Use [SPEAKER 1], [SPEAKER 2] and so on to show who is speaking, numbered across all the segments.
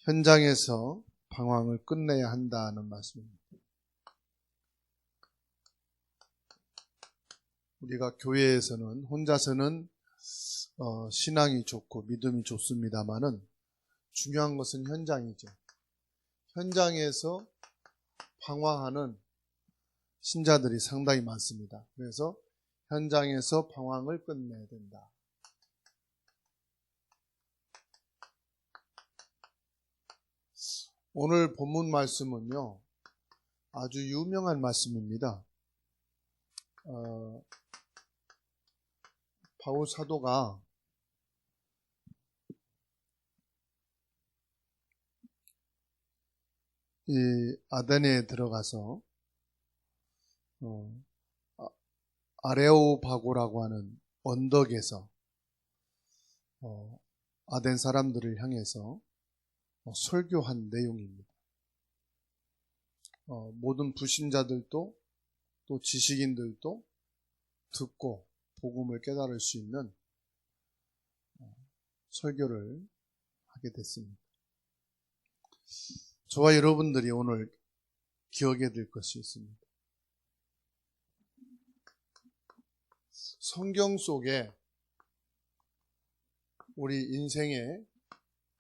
[SPEAKER 1] 현장에서 방황을 끝내야 한다는 말씀입니다. 우리가 교회에서는 혼자서는 신앙이 좋고 믿음이 좋습니다만은 중요한 것은 현장이죠. 현장에서 방황하는 신자들이 상당히 많습니다. 그래서 현장에서 방황을 끝내야 된다. 오늘 본문 말씀은요, 아주 유명한 말씀입니다. 바울 사도가 이 아데네에 들어가서 아레오바고라고 하는 언덕에서 아덴 사람들을 향해서 설교한 내용입니다. 모든 불신자들도 또 지식인들도 듣고 복음을 깨달을 수 있는 설교를 하게 됐습니다. 저와 여러분들이 오늘 기억해야 될 것이 있습니다. 성경 속에 우리 인생에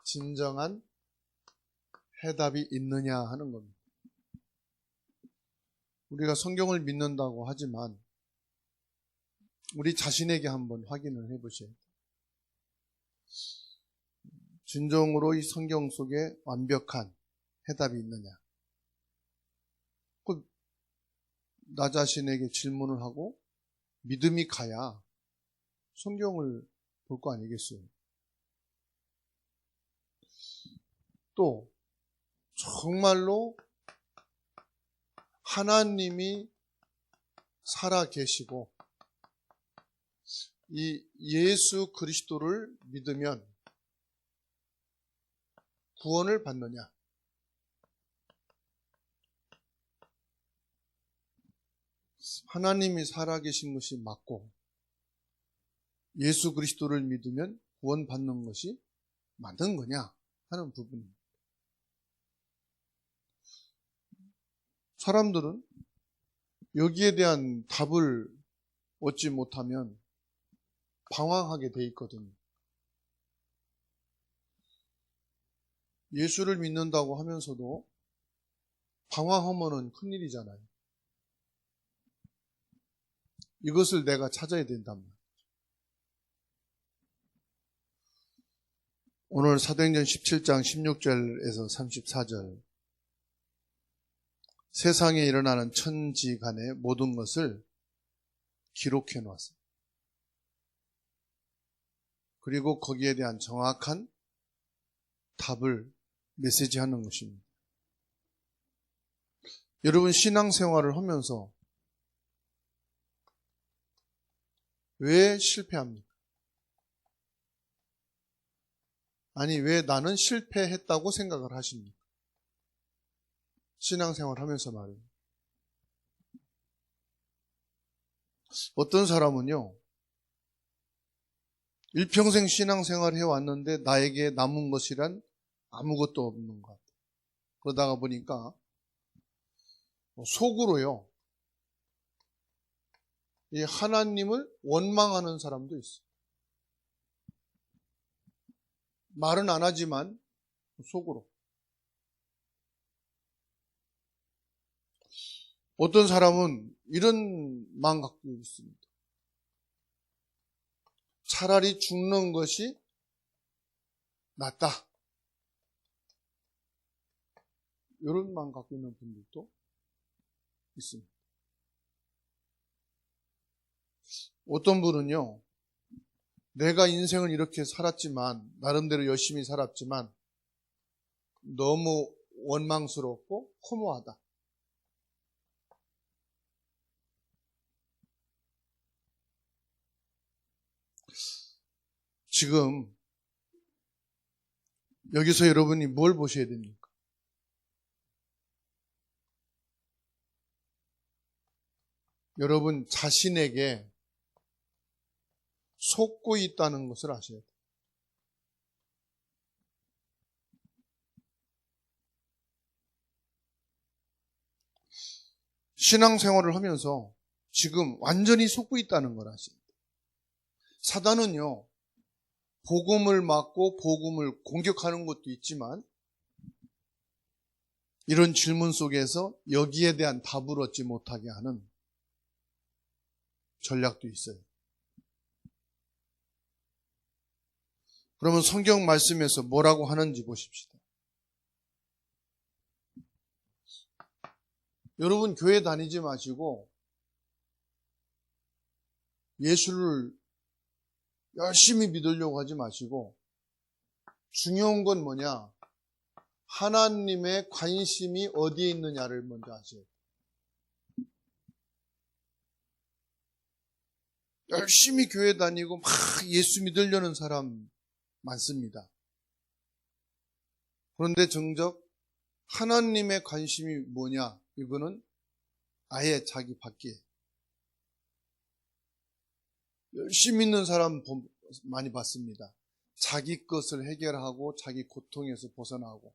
[SPEAKER 1] 진정한 해답이 있느냐 하는 겁니다. 우리가 성경을 믿는다고 하지만 우리 자신에게 한번 확인을 해보셔야 돼요. 진정으로 이 성경 속에 완벽한 해답이 있느냐. 나 자신에게 질문을 하고 믿음이 가야 성경을 볼 거 아니겠어요. 또 정말로 하나님이 살아 계시고 이 예수 그리스도를 믿으면 구원을 받느냐? 하나님이 살아계신 것이 맞고 예수 그리스도를 믿으면 구원받는 것이 맞는 거냐 하는 부분입니다. 사람들은 여기에 대한 답을 얻지 못하면 방황하게 돼 있거든요. 예수를 믿는다고 하면서도 방황하면은 큰일이잖아요. 이것을 내가 찾아야 된단 말이에요. 오늘 사도행전 17장 16절에서 34절 세상에 일어나는 천지간의 모든 것을 기록해 놓았어요. 그리고 거기에 대한 정확한 답을 메시지하는 것입니다. 여러분 신앙생활을 하면서 왜 실패합니까? 아니 왜 나는 실패했다고 생각을 하십니까? 신앙생활 하면서 말이에요. 어떤 사람은요 일평생 신앙생활 해왔는데 나에게 남은 것이란 아무것도 없는 것 같아요. 그러다가 보니까 속으로요 이 하나님을 원망하는 사람도 있어요. 말은 안 하지만 속으로. 어떤 사람은 이런 마음 갖고 있습니다. 차라리 죽는 것이 낫다. 이런 마음 갖고 있는 분들도 있습니다. 어떤 분은요, 내가 인생을 이렇게 살았지만, 나름대로 열심히 살았지만, 너무 원망스럽고 허무하다. 지금 여기서 여러분이 뭘 보셔야 됩니까? 여러분 자신에게 속고 있다는 것을 아셔야 돼요. 신앙생활을 하면서 지금 완전히 속고 있다는 걸 아십니다. 사단은요, 복음을 막고 복음을 공격하는 것도 있지만 이런 질문 속에서 여기에 대한 답을 얻지 못하게 하는 전략도 있어요. 그러면 성경 말씀에서 뭐라고 하는지 보십시다. 여러분 교회 다니지 마시고 예수를 열심히 믿으려고 하지 마시고 중요한 건 뭐냐? 하나님의 관심이 어디에 있느냐를 먼저 아셔야 돼요. 열심히 교회 다니고 막 예수 믿으려는 사람 많습니다. 그런데 정작 하나님의 관심이 뭐냐? 이거는 아예 자기 밖에. 열심히 믿는 사람 많이 봤습니다. 자기 것을 해결하고 자기 고통에서 벗어나고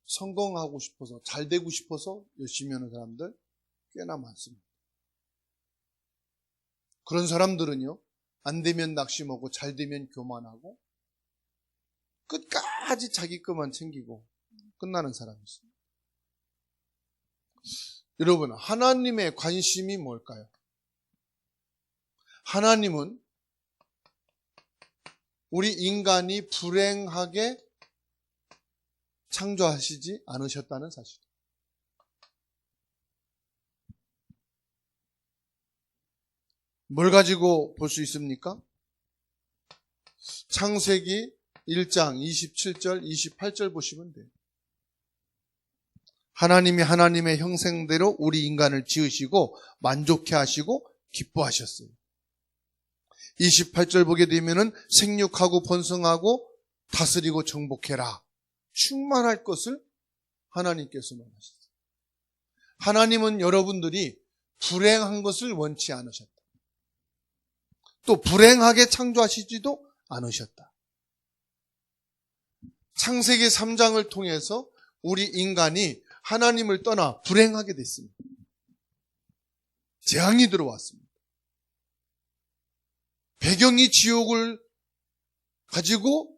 [SPEAKER 1] 성공하고 싶어서 잘 되고 싶어서 열심히 하는 사람들 꽤나 많습니다. 그런 사람들은요, 안 되면 낙심하고 잘 되면 교만하고 끝까지 자기 것만 챙기고 끝나는 사람이 있습니다. 여러분, 하나님의 관심이 뭘까요? 하나님은 우리 인간이 불행하게 창조하시지 않으셨다는 사실. 뭘 가지고 볼 수 있습니까? 창세기 1장 27절, 28절 보시면 돼요. 하나님이 하나님의 형상대로 우리 인간을 지으시고 만족해 하시고 기뻐하셨어요. 28절 보게 되면은 생육하고 번성하고 다스리고 정복해라. 충만할 것을 하나님께서 원하셨어요. 하나님은 여러분들이 불행한 것을 원치 않으셨다. 또 불행하게 창조하시지도 않으셨다. 창세기 3장을 통해서 우리 인간이 하나님을 떠나 불행하게 됐습니다. 재앙이 들어왔습니다. 배경이 지옥을 가지고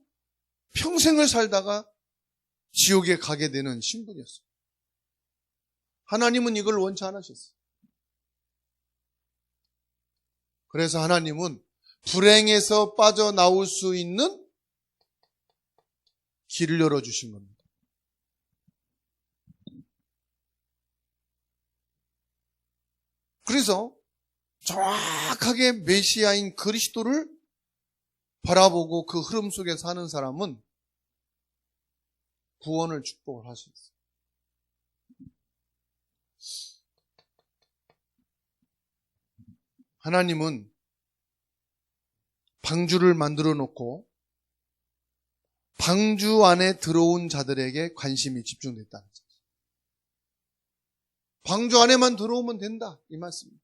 [SPEAKER 1] 평생을 살다가 지옥에 가게 되는 신분이었어요. 하나님은 이걸 원치 않으셨어요. 그래서 하나님은 불행에서 빠져나올 수 있는 길을 열어주신 겁니다. 그래서 정확하게 메시아인 그리스도를 바라보고 그 흐름 속에 사는 사람은 구원을 축복을 하셨어요. 하나님은 방주를 만들어 놓고 방주 안에 들어온 자들에게 관심이 집중됐다는 거죠. 방주 안에만 들어오면 된다, 이 말씀입니다.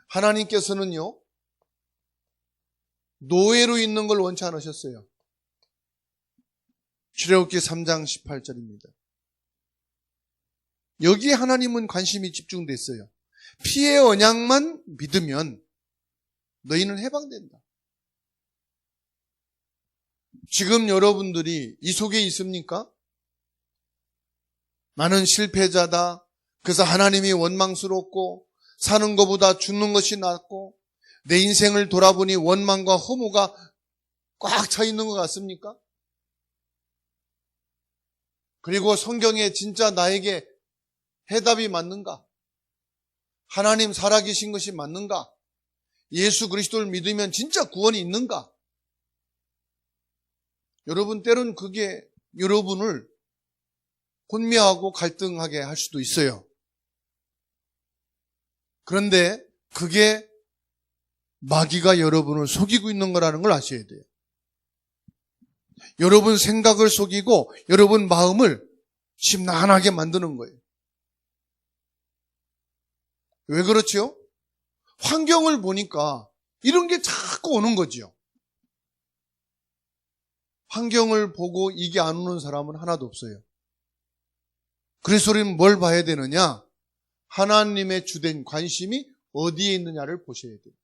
[SPEAKER 1] 하나님께서는요, 노예로 있는 걸 원치 않으셨어요. 출애굽기 3장 18절입니다. 여기에 하나님은 관심이 집중됐어요. 피의 언약만 믿으면 너희는 해방된다. 지금 여러분들이 이 속에 있습니까? 나는 실패자다. 그래서 하나님이 원망스럽고 사는 것보다 죽는 것이 낫고 내 인생을 돌아보니 원망과 허무가 꽉 차 있는 것 같습니까? 그리고 성경에 진짜 나에게 해답이 맞는가? 하나님 살아계신 것이 맞는가? 예수 그리스도를 믿으면 진짜 구원이 있는가? 여러분, 때론 그게 여러분을 혼미하고 갈등하게 할 수도 있어요. 그런데 그게 마귀가 여러분을 속이고 있는 거라는 걸 아셔야 돼요. 여러분 생각을 속이고 여러분 마음을 심란하게 만드는 거예요. 왜 그렇죠? 환경을 보니까 이런 게 자꾸 오는 거죠. 환경을 보고 이게 안 오는 사람은 하나도 없어요. 그래서 우리는 뭘 봐야 되느냐? 하나님의 주된 관심이 어디에 있느냐를 보셔야 돼요.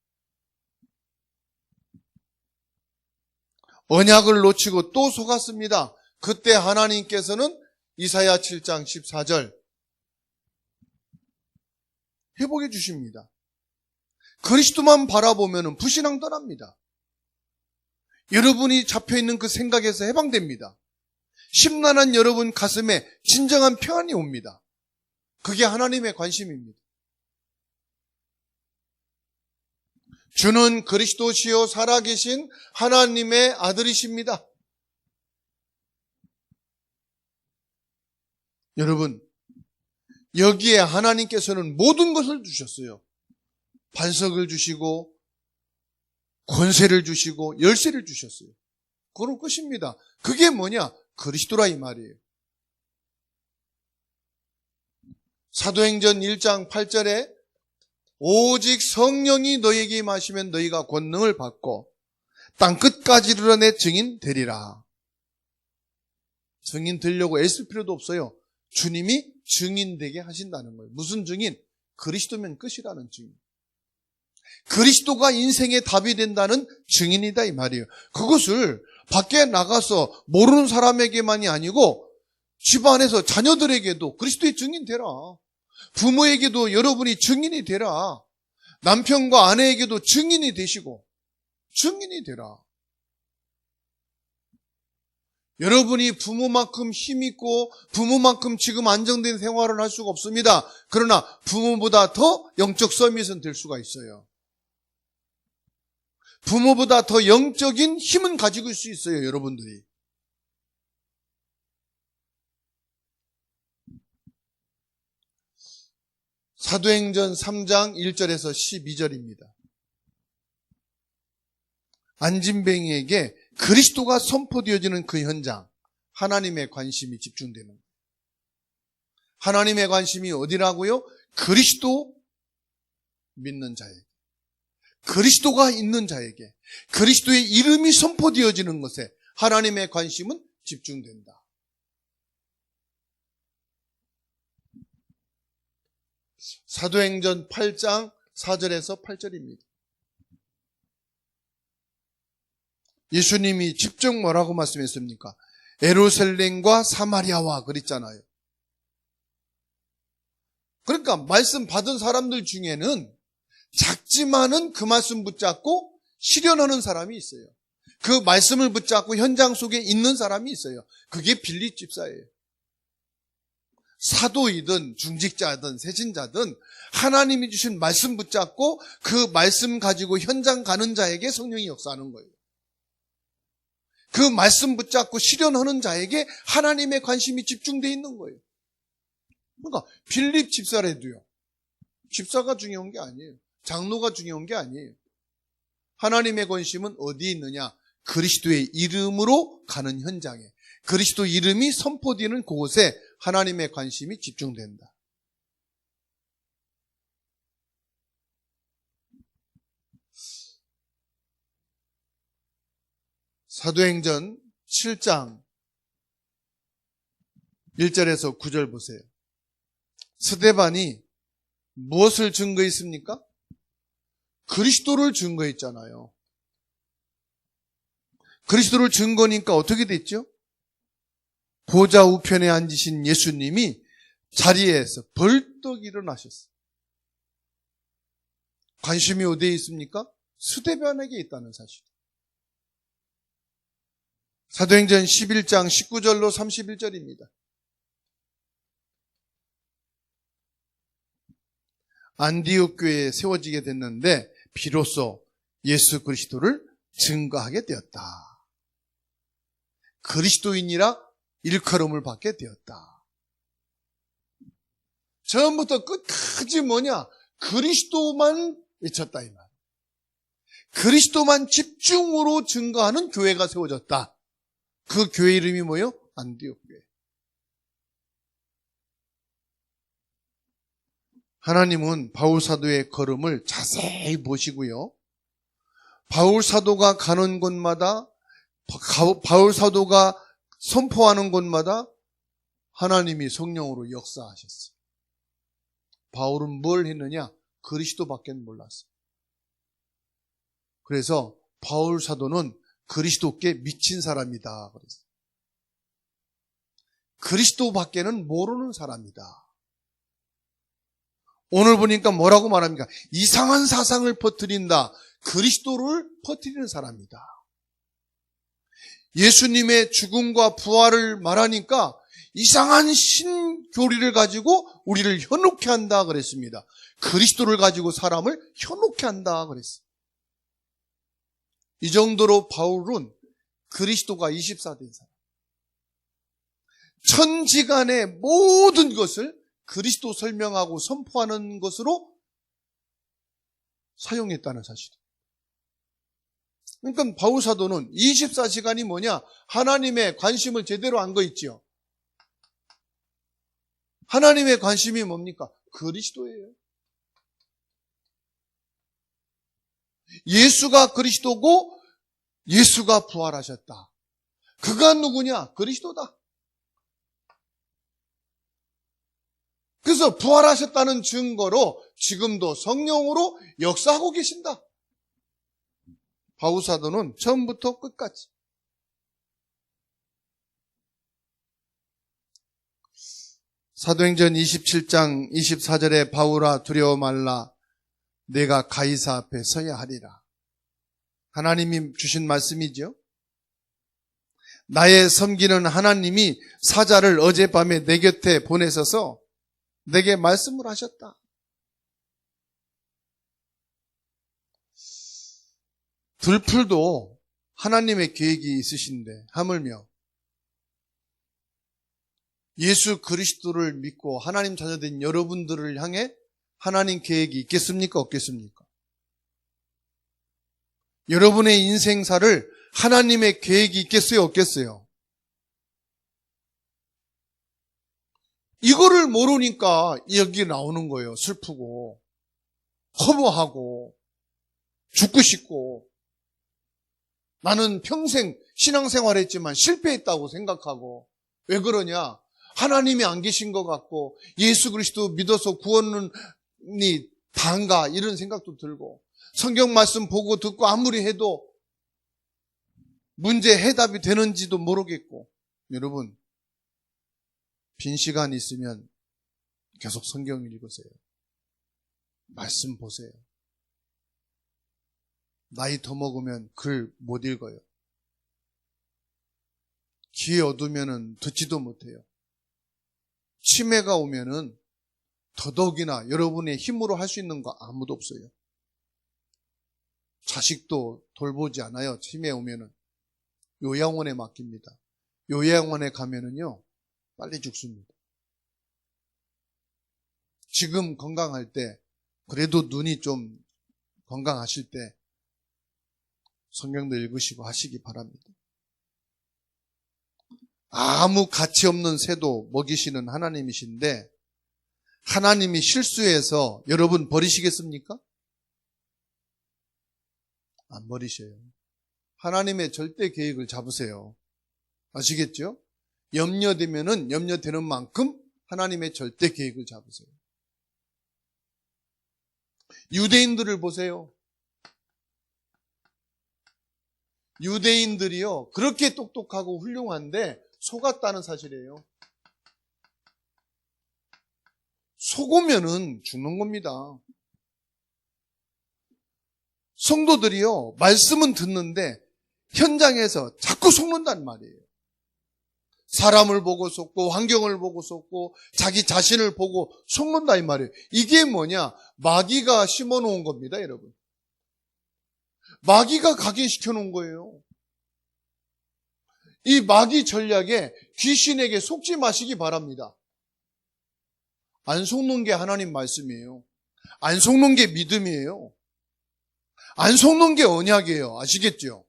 [SPEAKER 1] 언약을 놓치고 또 속았습니다. 그때 하나님께서는 이사야 7장 14절 회복해 주십니다. 그리스도만 바라보면 불신앙 떠납니다. 여러분이 잡혀있는 그 생각에서 해방됩니다. 심란한 여러분 가슴에 진정한 평안이 옵니다. 그게 하나님의 관심입니다. 주는 그리스도시요 살아계신 하나님의 아들이십니다. 여러분, 여기에 하나님께서는 모든 것을 주셨어요. 반석을 주시고 권세를 주시고 열쇠를 주셨어요. 그런 것입니다. 그게 뭐냐? 그리스도라 이 말이에요. 사도행전 1장 8절에 오직 성령이 너희에게 임하시면 너희가 권능을 받고 땅끝까지 이르러 내 증인 되리라. 증인 되려고 애쓸 필요도 없어요. 주님이 증인 되게 하신다는 거예요. 무슨 증인? 그리스도면 끝이라는 증인. 그리스도가 인생의 답이 된다는 증인이다 이 말이에요. 그것을 밖에 나가서 모르는 사람에게만이 아니고 집안에서 자녀들에게도 그리스도의 증인 되라. 부모에게도 여러분이 증인이 되라. 남편과 아내에게도 증인이 되시고 증인이 되라. 여러분이 부모만큼 힘있고 부모만큼 지금 안정된 생활을 할 수가 없습니다. 그러나 부모보다 더 영적 서밋은 될 수가 있어요. 부모보다 더 영적인 힘은 가지고 있을 수 있어요, 여러분들이. 사도행전 3장 1절에서 12절입니다. 안진뱅이에게 그리스도가 선포되어지는 그 현장, 하나님의 관심이 집중되는 거예요. 하나님의 관심이 어디라고요? 그리스도 믿는 자에게, 그리스도가 있는 자에게, 그리스도의 이름이 선포되어지는 것에 하나님의 관심은 집중된다. 사도행전 8장 4절에서 8절입니다. 예수님이 직접 뭐라고 말씀했습니까? 예루살렘과 사마리아와 그랬잖아요. 그러니까 말씀 받은 사람들 중에는 작지만은 그 말씀 붙잡고 실현하는 사람이 있어요. 그 말씀을 붙잡고 현장 속에 있는 사람이 있어요. 그게 빌립 집사예요. 사도이든 중직자든 세신자든 하나님이 주신 말씀 붙잡고 그 말씀 가지고 현장 가는 자에게 성령이 역사하는 거예요. 그 말씀 붙잡고 실현하는 자에게 하나님의 관심이 집중되어 있는 거예요. 그러니까 빌립 집사라도요. 집사가 중요한 게 아니에요. 장로가 중요한 게 아니에요. 하나님의 관심은 어디에 있느냐? 그리스도의 이름으로 가는 현장에, 그리스도 이름이 선포되는 그곳에 하나님의 관심이 집중된다. 사도행전 7장 1절에서 9절 보세요. 스데반이 무엇을 증거했습니까? 그리스도를 증거했잖아요. 그리스도를 증거니까 어떻게 됐죠? 보좌 우편에 앉으신 예수님이 자리에서 벌떡 일어나셨어요. 관심이 어디에 있습니까? 스데반에게 있다는 사실. 사도행전 11장 19절로 31절입니다. 안디옥 교회에 세워지게 됐는데 비로소 예수 그리스도를 증거하게 되었다. 그리스도인이라 일컬음을 받게 되었다. 처음부터 끝까지 뭐냐? 그리스도만 외쳤다 이 말. 그리스도만 집중으로 증거하는 교회가 세워졌다. 그 교회 이름이 뭐예요? 안디옥 교회. 하나님은 바울 사도의 걸음을 자세히 보시고요. 바울 사도가 가는 곳마다, 바울 사도가 선포하는 곳마다 하나님이 성령으로 역사하셨어요. 바울은 뭘 했느냐? 그리스도밖에 몰랐어요. 그래서 바울 사도는 그리스도께 미친 사람이다 그랬어요. 그리스도밖에는 모르는 사람이다. 오늘 보니까 뭐라고 말합니까? 이상한 사상을 퍼뜨린다. 그리스도를 퍼뜨리는 사람이다. 예수님의 죽음과 부활을 말하니까 이상한 신교리를 가지고 우리를 현혹케 한다 그랬습니다. 그리스도를 가지고 사람을 현혹케 한다 그랬어요. 이 정도로 바울은 그리스도가 24된 사람. 천지간의 모든 것을 그리스도 설명하고 선포하는 것으로 사용했다는 사실이에요. 그러니까 바울 사도는 24시간이 뭐냐? 하나님의 관심을 제대로 안 거 있죠. 하나님의 관심이 뭡니까? 그리스도예요. 예수가 그리스도고 예수가 부활하셨다. 그가 누구냐? 그리스도다. 그래서 부활하셨다는 증거로 지금도 성령으로 역사하고 계신다. 바울 사도는 처음부터 끝까지. 사도행전 27장 24절에 바울아 두려워 말라 내가 가이사 앞에 서야 하리라. 하나님이 주신 말씀이죠. 나의 섬기는 하나님이 사자를 어젯밤에 내 곁에 보내셔서 내게 말씀을 하셨다. 들풀도 하나님의 계획이 있으신데 하물며 예수 그리스도를 믿고 하나님 자녀된 여러분들을 향해 하나님 계획이 있겠습니까? 없겠습니까? 여러분의 인생사를 하나님의 계획이 있겠어요? 없겠어요? 이거를 모르니까 여기 나오는 거예요. 슬프고 허무하고 죽고 싶고 나는 평생 신앙생활 했지만 실패했다고 생각하고 왜 그러냐? 하나님이 안 계신 것 같고 예수 그리스도 믿어서 구원이 다인가 이런 생각도 들고 성경 말씀 보고 듣고 아무리 해도 문제 해답이 되는지도 모르겠고 여러분 빈 시간 있으면 계속 성경 읽으세요. 말씀 보세요. 나이 더 먹으면 글 못 읽어요. 귀에 어두면은 듣지도 못해요. 치매가 오면은 더더욱이나 여러분의 힘으로 할 수 있는 거 아무도 없어요. 자식도 돌보지 않아요. 치매 오면은 요양원에 맡깁니다. 요양원에 가면은요 빨리 죽습니다. 지금 건강할 때 그래도 눈이 좀 건강하실 때 성경도 읽으시고 하시기 바랍니다. 아무 가치 없는 새도 먹이시는 하나님이신데 하나님이 실수해서 여러분 버리시겠습니까? 안 버리셔요. 하나님의 절대 계획을 잡으세요. 아시겠죠? 염려되면은 염려되는 만큼 하나님의 절대 계획을 잡으세요. 유대인들을 보세요. 유대인들이요 그렇게 똑똑하고 훌륭한데 속았다는 사실이에요. 속으면은 죽는 겁니다. 성도들이요 말씀은 듣는데 현장에서 자꾸 속는단 말이에요. 사람을 보고 속고 환경을 보고 속고 자기 자신을 보고 속는다 이 말이에요. 이게 뭐냐? 마귀가 심어놓은 겁니다, 여러분. 마귀가 각인시켜 놓은 거예요. 이 마귀 전략에 귀신에게 속지 마시기 바랍니다. 안 속는 게 하나님 말씀이에요. 안 속는 게 믿음이에요. 안 속는 게 언약이에요. 아시겠죠?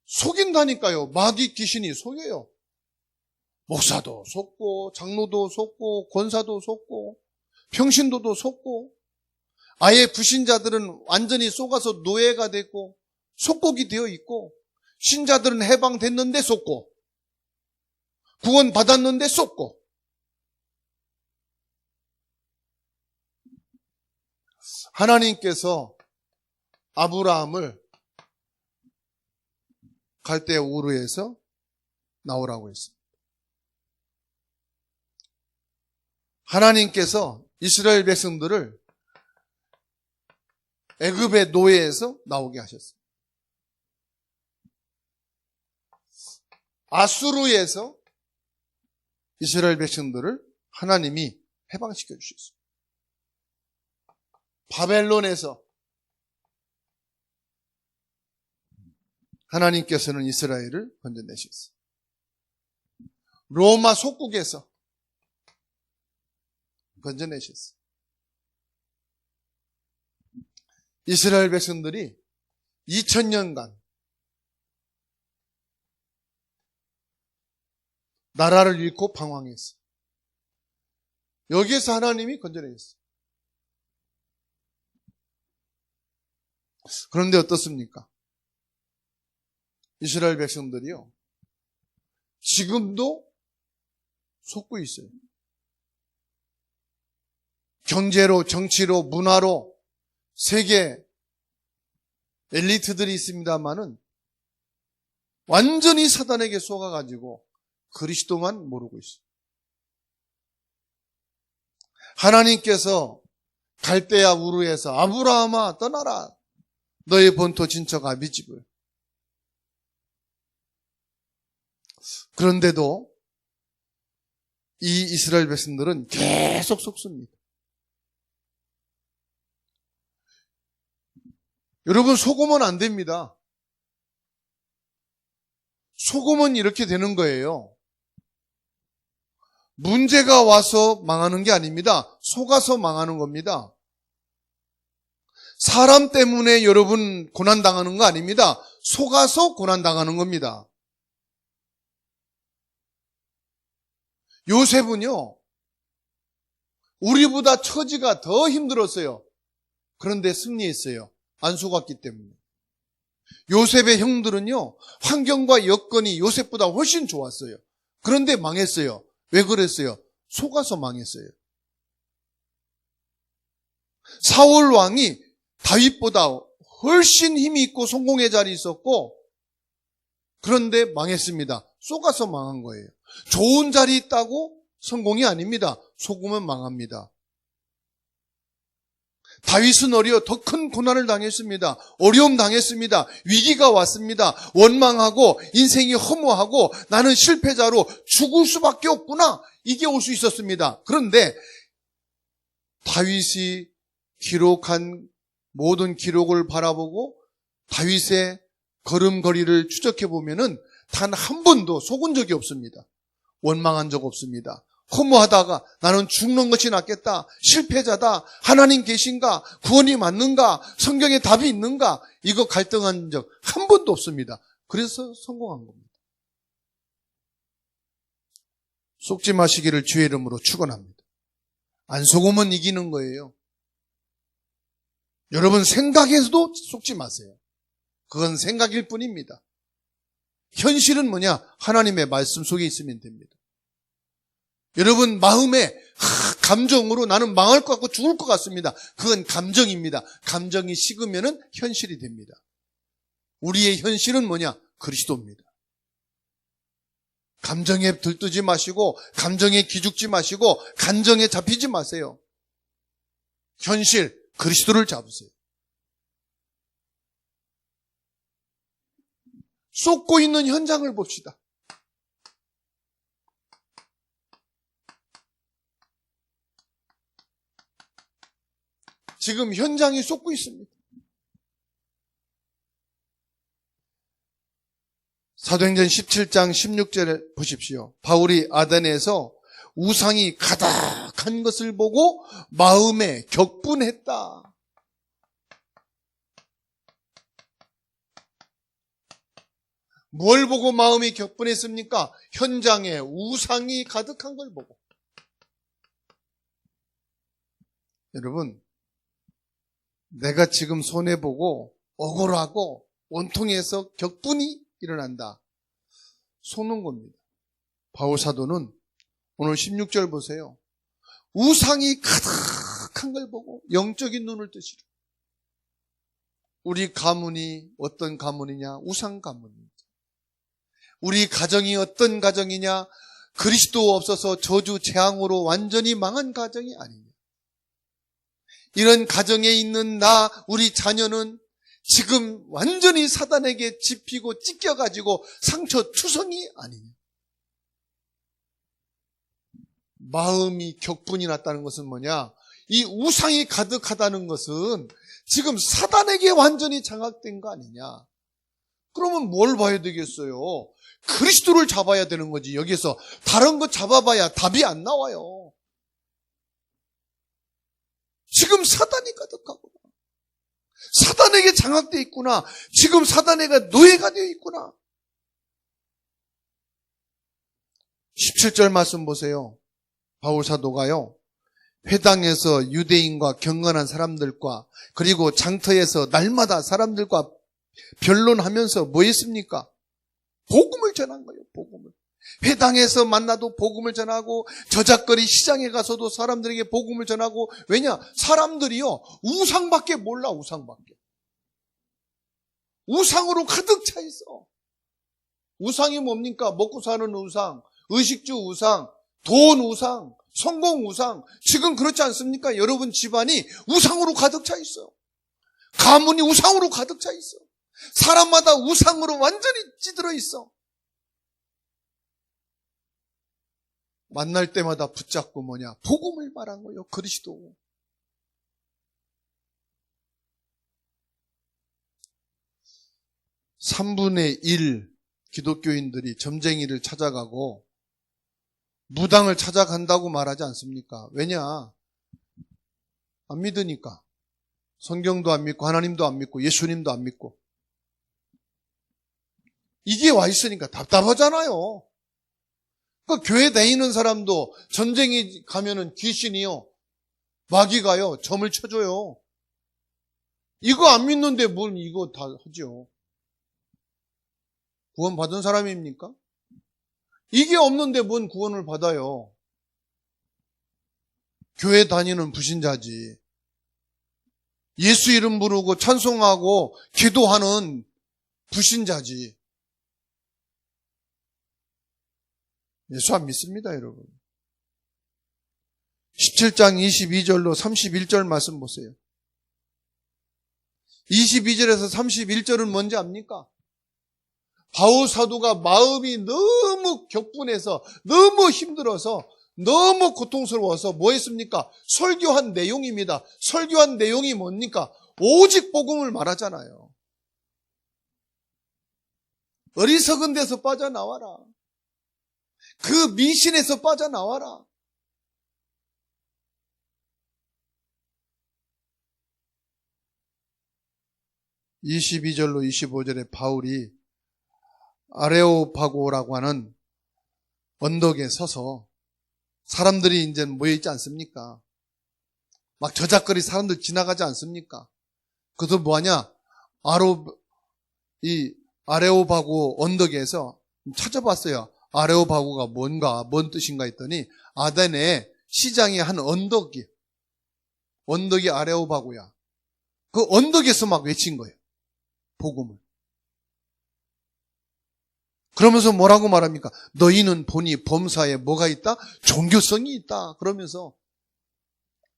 [SPEAKER 1] 속인다니까요. 마귀 귀신이 속여요. 목사도 속고 장로도 속고 권사도 속고 평신도도 속고 아예 불신자들은 완전히 속아서 노예가 됐고 속국이 되어 있고 신자들은 해방됐는데 속고 구원 받았는데 쏟고, 하나님께서 아브라함을 갈대아 우르에서 나오라고 했습니다. 하나님께서 이스라엘 백성들을 애굽의 노예에서 나오게 하셨습니다. 아수르에서 이스라엘 백성들을 하나님이 해방시켜 주셨습니다. 바벨론에서 하나님께서는 이스라엘을 건져내셨어요. 로마 속국에서 건져내셨어요. 이스라엘 백성들이 2000년간 나라를 잃고 방황했어요. 여기에서 하나님이 건져내셨어요. 그런데 어떻습니까? 이스라엘 백성들이요, 지금도 속고 있어요. 경제로, 정치로, 문화로 세계 엘리트들이 있습니다만은 완전히 사단에게 속아가지고 그리스도만 모르고 있어요. 하나님께서 갈대아 우르에서 아브라함아 떠나라, 너의 본토 친척 아비 집을. 그런데도 이 이스라엘 백성들은 계속 속습니다. 여러분, 속으면 안 됩니다. 속으면 이렇게 되는 거예요. 문제가 와서 망하는 게 아닙니다. 속아서 망하는 겁니다. 사람 때문에 여러분 고난당하는 거 아닙니다. 속아서 고난당하는 겁니다. 요셉은요, 우리보다 처지가 더 힘들었어요. 그런데 승리했어요. 안 속았기 때문에. 요셉의 형들은요, 환경과 여건이 요셉보다 훨씬 좋았어요. 그런데 망했어요. 왜 그랬어요? 속아서 망했어요. 사울 왕이 다윗보다 훨씬 힘이 있고 성공의 자리에 있었고, 그런데 망했습니다. 속아서 망한 거예요. 좋은 자리 있다고 성공이 아닙니다. 속으면 망합니다. 다윗은 오히려 더 큰 고난을 당했습니다. 어려움 당했습니다. 위기가 왔습니다. 원망하고 인생이 허무하고 나는 실패자로 죽을 수밖에 없구나, 이게 올 수 있었습니다. 그런데 다윗이 기록한 모든 기록을 바라보고 다윗의 걸음걸이를 추적해 보면은 단 한 번도 속은 적이 없습니다. 원망한 적 없습니다. 허무하다가 나는 죽는 것이 낫겠다, 실패자다, 하나님 계신가, 구원이 맞는가, 성경에 답이 있는가, 이거 갈등한 적 한 번도 없습니다. 그래서 성공한 겁니다. 속지 마시기를 주의 이름으로 축원합니다. 안 속으면 이기는 거예요. 여러분, 생각에서도 속지 마세요. 그건 생각일 뿐입니다. 현실은 뭐냐? 하나님의 말씀 속에 있으면 됩니다. 여러분, 마음에 감정으로 나는 망할 것 같고 죽을 것 같습니다. 그건 감정입니다. 감정이 식으면 현실이 됩니다. 우리의 현실은 뭐냐? 그리스도입니다. 감정에 들뜨지 마시고, 감정에 기죽지 마시고, 감정에 잡히지 마세요. 현실, 그리스도를 잡으세요. 쏟고 있는 현장을 봅시다. 지금 현장이 쏟고 있습니다. 사도행전 17장 16절을 보십시오. 바울이 아덴에서 우상이 가득한 것을 보고 마음에 격분했다. 뭘 보고 마음이 격분했습니까? 현장에 우상이 가득한 걸 보고. 여러분, 내가 지금 손해보고 억울하고 원통해서 격분이 일어난다. 속는 겁니다. 바울사도는 오늘 16절 보세요. 우상이 가득한 걸 보고 영적인 눈을 뜨시라. 우리 가문이 어떤 가문이냐? 우상 가문입니다. 우리 가정이 어떤 가정이냐? 그리스도 없어서 저주 재앙으로 완전히 망한 가정이 아니냐. 이런 가정에 있는 우리 자녀는 지금 완전히 사단에게 집히고 찢겨가지고 상처 투성이 아니냐. 마음이 격분이 났다는 것은 뭐냐? 이 우상이 가득하다는 것은 지금 사단에게 완전히 장악된 거 아니냐? 그러면 뭘 봐야 되겠어요? 그리스도를 잡아야 되는 거지. 여기서 다른 거 잡아봐야 답이 안 나와요. 지금 사단이 가득하구나. 사단에게 장악되어 있구나. 지금 사단에게 노예가 되어 있구나. 17절 말씀 보세요. 바울 사도가요, 회당에서 유대인과 경건한 사람들과 그리고 장터에서 날마다 사람들과 변론하면서 뭐 했습니까? 복음을 전한 거예요. 복음을. 회당에서 만나도 복음을 전하고 저작거리 시장에 가서도 사람들에게 복음을 전하고. 왜냐? 사람들이요 우상밖에 몰라. 우상밖에. 우상으로 가득 차 있어. 우상이 뭡니까? 먹고 사는 우상, 의식주 우상, 돈 우상, 성공 우상. 지금 그렇지 않습니까? 여러분 집안이 우상으로 가득 차 있어요. 가문이 우상으로 가득 차 있어. 사람마다 우상으로 완전히 찌들어 있어. 만날 때마다 붙잡고 뭐냐? 복음을 말한 거예요. 그리스도. (3분의 1) 기독교인들이 점쟁이를 찾아가고 무당을 찾아간다고 말하지 않습니까? 왜냐? 안 믿으니까. 성경도 안 믿고 하나님도 안 믿고 예수님도 안 믿고. 이게 와 있으니까 답답하잖아요. 그러니까 교회 다니는 사람도 전쟁이 가면은 귀신이요, 마귀가요 점을 쳐줘요. 이거 안 믿는데 뭘 이거 다 하죠. 구원 받은 사람입니까? 이게 없는데 뭔 구원을 받아요. 교회 다니는 불신자지. 예수 이름 부르고 찬송하고 기도하는 불신자지. 예수 안 믿습니다, 여러분. 17장 22절로 31절 말씀 보세요. 22절에서 31절은 뭔지 압니까? 바울 사도가 마음이 너무 격분해서, 너무 힘들어서, 너무 고통스러워서 뭐 했습니까? 설교한 내용입니다. 설교한 내용이 뭡니까? 오직 복음을 말하잖아요. 어리석은 데서 빠져나와라. 그 미신에서 빠져나와라. (22절로 25절에) 바울이 아레오파고라고 하는 언덕에 서서 사람들이 이제 모여있지 않습니까? 막 저작거리 사람들 지나가지 않습니까? 그것도 뭐하냐? 이 아레오파고 언덕에서 찾아봤어요. 아레오파고가 뭔 뜻인가 했더니 아덴의 시장의 한 언덕이 아레오파고야. 그 언덕에서 막 외친 거예요. 복음을. 그러면서 뭐라고 말합니까? 너희는 보니 범사에 뭐가 있다? 종교성이 있다. 그러면서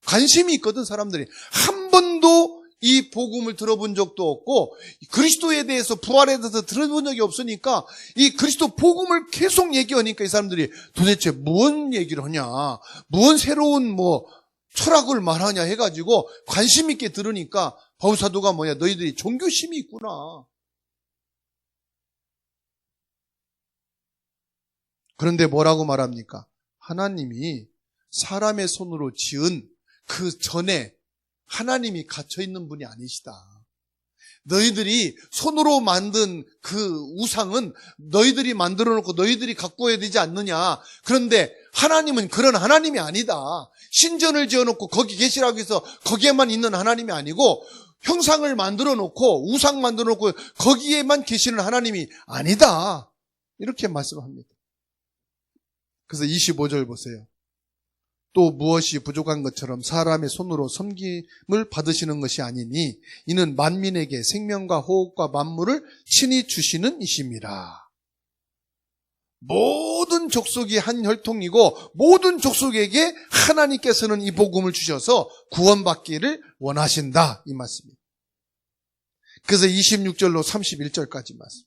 [SPEAKER 1] 관심이 있거든, 사람들이. 한 번도 이 복음을 들어본 적도 없고 그리스도에 대해서, 부활에 대해서 들어본 적이 없으니까 이 그리스도 복음을 계속 얘기하니까 이 사람들이 도대체 무슨 얘기를 하냐, 무슨 새로운 철학을 말하냐 해가지고 관심 있게 들으니까 바울 사도가 뭐냐? 너희들이 종교심이 있구나. 그런데 뭐라고 말합니까? 하나님이 사람의 손으로 지은 그 전에 하나님이 갇혀있는 분이 아니시다. 너희들이 손으로 만든 그 우상은 너희들이 만들어 놓고 너희들이 갖고 와야 되지 않느냐. 그런데 하나님은 그런 하나님이 아니다. 신전을 지어놓고 거기 계시라고 해서 거기에만 있는 하나님이 아니고, 형상을 만들어 놓고 우상 만들어 놓고 거기에만 계시는 하나님이 아니다. 이렇게 말씀합니다. 그래서 25절 보세요. 또 무엇이 부족한 것처럼 사람의 손으로 섬김을 받으시는 것이 아니니 이는 만민에게 생명과 호흡과 만물을 친히 주시는 이심이라. 모든 족속이 한 혈통이고 모든 족속에게 하나님께서는 이 복음을 주셔서 구원받기를 원하신다, 이 말씀입니다. 그래서 26절로 31절까지 말씀.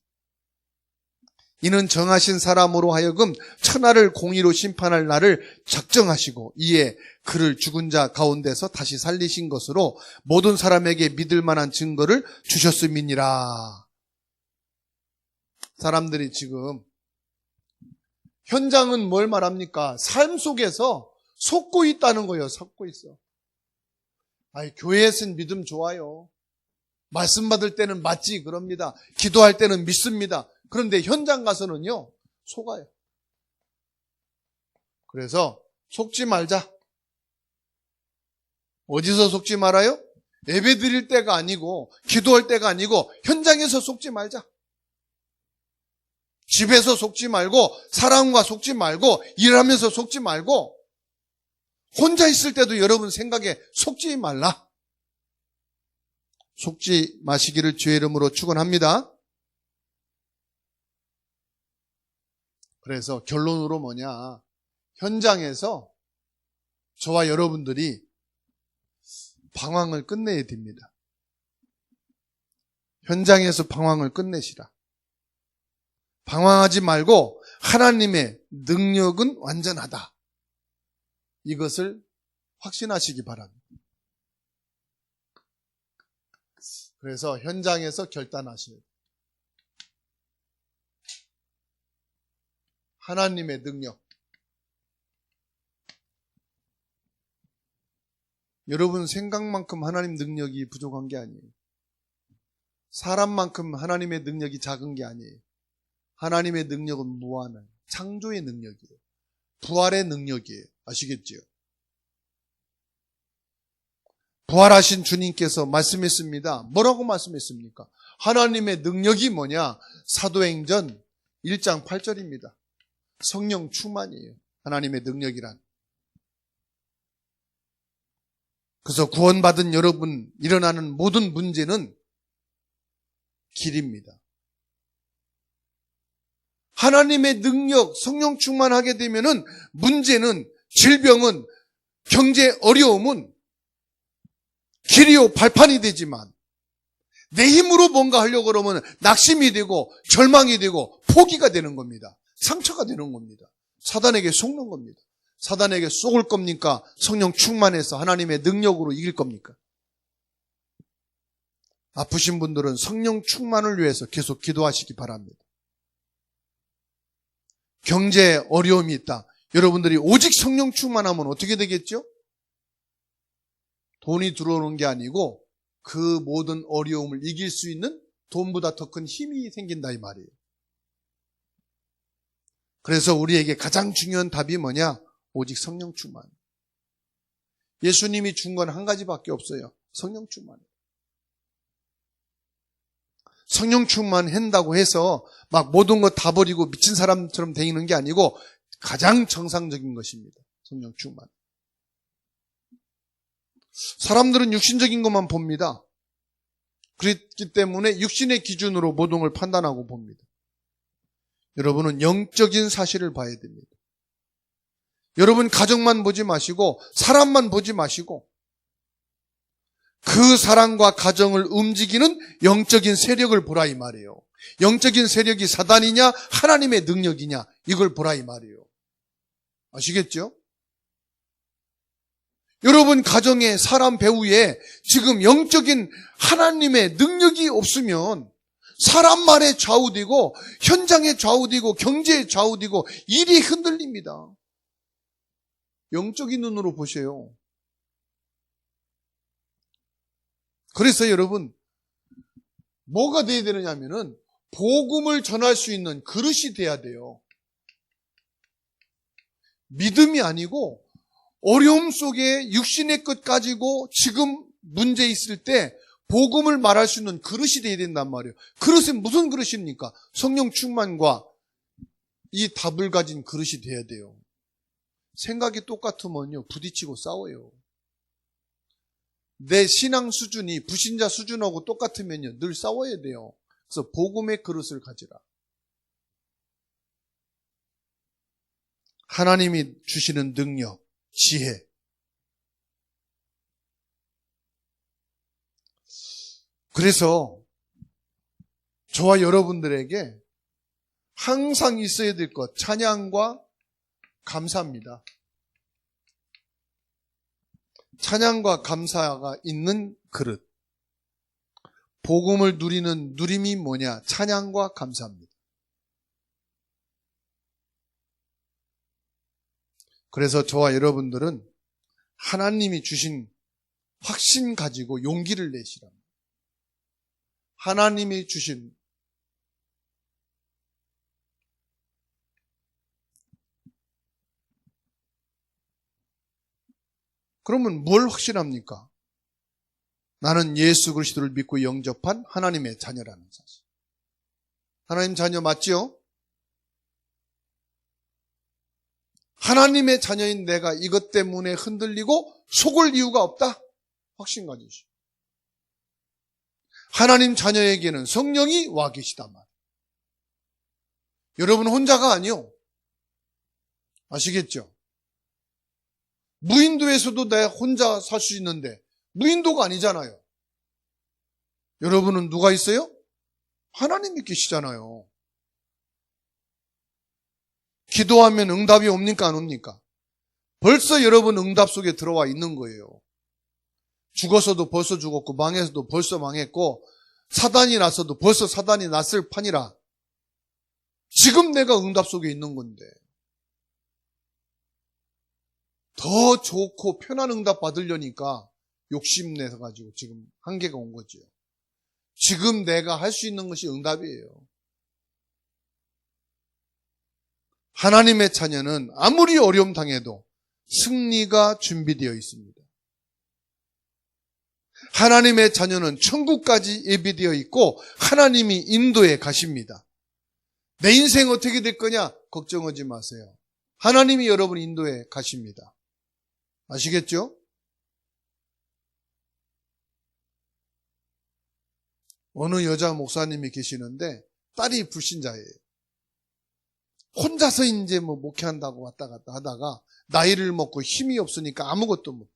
[SPEAKER 1] 이는 정하신 사람으로 하여금 천하를 공의로 심판할 날을 작정하시고 이에 그를 죽은 자 가운데서 다시 살리신 것으로 모든 사람에게 믿을 만한 증거를 주셨음이니라. 사람들이 지금 현장은 뭘 말합니까? 삶 속에서 속고 있다는 거예요. 속고 있어. 아이, 교회에서는 믿음 좋아요. 말씀 받을 때는 맞지 그럽니다. 기도할 때는 믿습니다. 그런데 현장 가서는요, 속아요. 그래서 속지 말자. 어디서 속지 말아요? 예배 드릴 때가 아니고 기도할 때가 아니고 현장에서 속지 말자. 집에서 속지 말고 사람과 속지 말고 일하면서 속지 말고 혼자 있을 때도 여러분 생각에 속지 말라. 속지 마시기를 주의 이름으로 축원합니다. 그래서 결론으로 뭐냐? 현장에서 저와 여러분들이 방황을 끝내야 됩니다. 현장에서 방황을 끝내시라. 방황하지 말고 하나님의 능력은 완전하다. 이것을 확신하시기 바랍니다. 그래서 현장에서 결단하셔야 돼요. 하나님의 능력. 여러분 생각만큼 하나님 능력이 부족한 게 아니에요. 사람만큼 하나님의 능력이 작은 게 아니에요. 하나님의 능력은 무한한 창조의 능력이에요. 부활의 능력이에요. 아시겠죠? 부활하신 주님께서 말씀했습니다. 뭐라고 말씀했습니까? 하나님의 능력이 뭐냐? 사도행전 1장 8절입니다. 성령 충만이에요. 하나님의 능력이란. 그래서 구원받은 여러분 일어나는 모든 문제는 길입니다. 하나님의 능력, 성령 충만하게 되면은 문제는, 질병은, 경제 어려움은 길이요 발판이 되지만 내 힘으로 뭔가 하려고 그러면 낙심이 되고 절망이 되고 포기가 되는 겁니다. 상처가 되는 겁니다. 사단에게 속는 겁니다. 사단에게 속을 겁니까? 성령 충만해서 하나님의 능력으로 이길 겁니까? 아프신 분들은 성령 충만을 위해서 계속 기도하시기 바랍니다. 경제 어려움이 있다. 여러분들이 오직 성령 충만하면 어떻게 되겠죠? 돈이 들어오는 게 아니고 그 모든 어려움을 이길 수 있는 돈보다 더 큰 힘이 생긴다 이 말이에요. 그래서 우리에게 가장 중요한 답이 뭐냐? 오직 성령 충만. 예수님이 준 건 한 가지밖에 없어요. 성령 충만. 성령 충만한다고 해서 막 모든 거 다 버리고 미친 사람처럼 되는 게 아니고 가장 정상적인 것입니다. 성령 충만. 사람들은 육신적인 것만 봅니다. 그렇기 때문에 육신의 기준으로 모든 걸 판단하고 봅니다. 여러분은 영적인 사실을 봐야 됩니다. 여러분 가정만 보지 마시고 사람만 보지 마시고 그 사람과 가정을 움직이는 영적인 세력을 보라 이 말이에요. 영적인 세력이 사단이냐 하나님의 능력이냐 이걸 보라 이 말이에요. 아시겠죠? 여러분 가정에 사람 배우에 지금 영적인 하나님의 능력이 없으면 사람 말에 좌우되고 현장에 좌우되고 경제에 좌우되고 일이 흔들립니다. 영적인 눈으로 보세요. 그래서 여러분 뭐가 돼야 되느냐면은 복음을 전할 수 있는 그릇이 돼야 돼요. 믿음이 아니고 어려움 속에 육신의 것 가지고 지금 문제 있을 때 복음을 말할 수 있는 그릇이 돼야 된단 말이에요. 그릇은 무슨 그릇입니까? 성령 충만과 이 답을 가진 그릇이 돼야 돼요. 생각이 똑같으면요, 부딪히고 싸워요. 내 신앙 수준이 불신자 수준하고 똑같으면요, 늘 싸워야 돼요. 그래서 복음의 그릇을 가지라. 하나님이 주시는 능력, 지혜. 그래서 저와 여러분들에게 항상 있어야 될 것, 찬양과 감사입니다. 찬양과 감사가 있는 그릇. 복음을 누리는 누림이 뭐냐? 찬양과 감사입니다. 그래서 저와 여러분들은 하나님이 주신 확신 가지고 용기를 내시랍니다. 하나님이 주신 그러면 뭘 확신합니까? 나는 예수 그리스도를 믿고 영접한 하나님의 자녀라는 사실. 하나님 자녀 맞지요? 하나님의 자녀인 내가 이것 때문에 흔들리고 속을 이유가 없다. 확신 가지시오. 하나님 자녀에게는 성령이 와 계시단 말이에요. 여러분 혼자가 아니요. 아시겠죠? 무인도에서도 내 혼자 살 수 있는데 무인도가 아니잖아요. 여러분은 누가 있어요? 하나님이 계시잖아요. 기도하면 응답이 옵니까 안 옵니까? 벌써 여러분 응답 속에 들어와 있는 거예요. 죽어서도 벌써 죽었고 망해서도 벌써 망했고 사단이 났어도 벌써 사단이 났을 판이라 지금 내가 응답 속에 있는 건데 더 좋고 편한 응답 받으려니까 욕심내서 가지고 지금 한계가 온 거죠. 지금 내가 할 수 있는 것이 응답이에요. 하나님의 자녀는 아무리 어려움 당해도 승리가 준비되어 있습니다. 하나님의 자녀는 천국까지 예비되어 있고 하나님이 인도해 가십니다. 내 인생 어떻게 될 거냐? 걱정하지 마세요. 하나님이 여러분 인도해 가십니다. 아시겠죠? 어느 여자 목사님이 계시는데 딸이 불신자예요. 혼자서 이제 목회한다고 왔다 갔다 하다가 나이를 먹고 힘이 없으니까 아무것도 못해.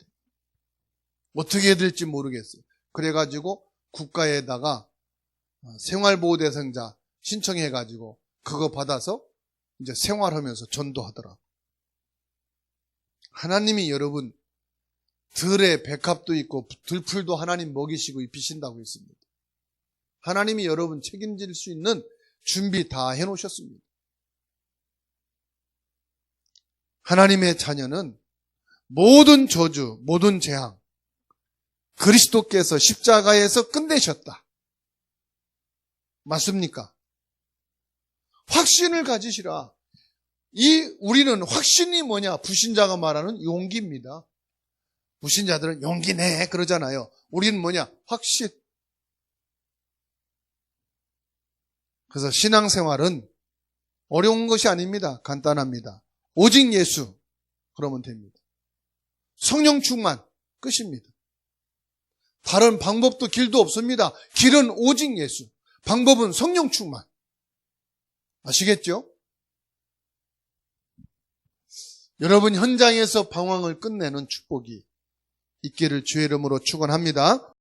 [SPEAKER 1] 어떻게 해야 될지 모르겠어요. 그래가지고 국가에다가 생활보호대상자 신청해가지고 그거 받아서 이제 생활하면서 전도하더라고요. 하나님이 여러분 들에 백합도 있고 들풀도 하나님 먹이시고 입히신다고 했습니다. 하나님이 여러분 책임질 수 있는 준비 다 해놓으셨습니다. 하나님의 자녀는 모든 저주, 모든 재앙 그리스도께서 십자가에서 끝내셨다. 맞습니까? 확신을 가지시라. 우리는 확신이 뭐냐? 불신자가 말하는 용기입니다. 불신자들은 용기 내 그러잖아요. 우리는 뭐냐? 확신. 그래서 신앙생활은 어려운 것이 아닙니다. 간단합니다. 오직 예수 그러면 됩니다. 성령 충만 끝입니다. 다른 방법도 길도 없습니다. 길은 오직 예수. 방법은 성령 충만. 아시겠죠? 여러분 현장에서 방황을 끝내는 축복이 있기를 주의 이름으로 축원합니다.